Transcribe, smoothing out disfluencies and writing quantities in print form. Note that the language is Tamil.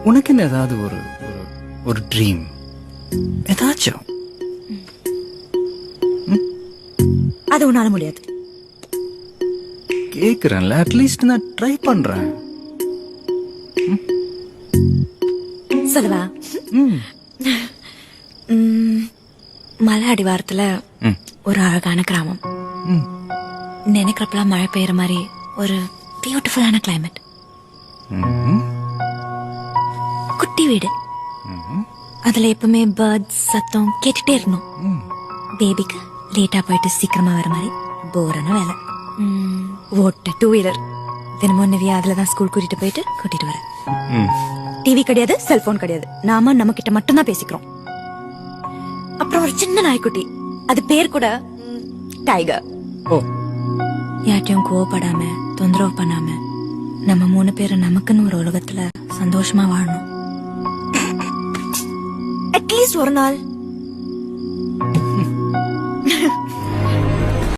உனக்கு என்ன ஏதாவது ஒரு ஒரு ட்ரீம் ஏதாச்சும்? அது உன்னால முடியாது. கேக்குறேன்ல, அட்லீஸ்ட் நான் ட்ரை பண்றேன். சொல்லவா? மலை அடிவாரத்துல ஒரு அழகான கிராமம். நினைக்கிறப்பெல்லாம் மழை பெய்யற மாதிரி ஒரு பியூட்டிஃபுல்லான கிளைமேட். குட்டி வீடு, அதுல எப்பவுமே பேர்ட்ஸ் சத்தம் கேட்டுட்டே இருக்கணும். பேபிக்கு லேட்டா போயிட்டு சீக்கிரமா வர மாதிரி போரான வேலை. ஓட்ட 2 வீலர் தினமும் நவியா அதுலதான் ஸ்கூல் கூட்டிட்டு போயிட்டு கூட்டிட்டு வர. டிவி கிடையாது, செல்போன் கிடையாது, நாம நம்ம கிட்ட மட்டும் தான் பேசிக்கிறோம். அப்புறம் ஒரு சின்ன நாய்க்குட்டி, அது பேர் கூட டைகர். யார்ட்டையும் கோவப்படாம தொந்தரவு பண்ணாம நம்ம 3 பேரும் நமக்குன்னு ஒரு உலகத்துல சந்தோஷமா வாழணும். அட்லீஸ்ட் ஒரு நாள்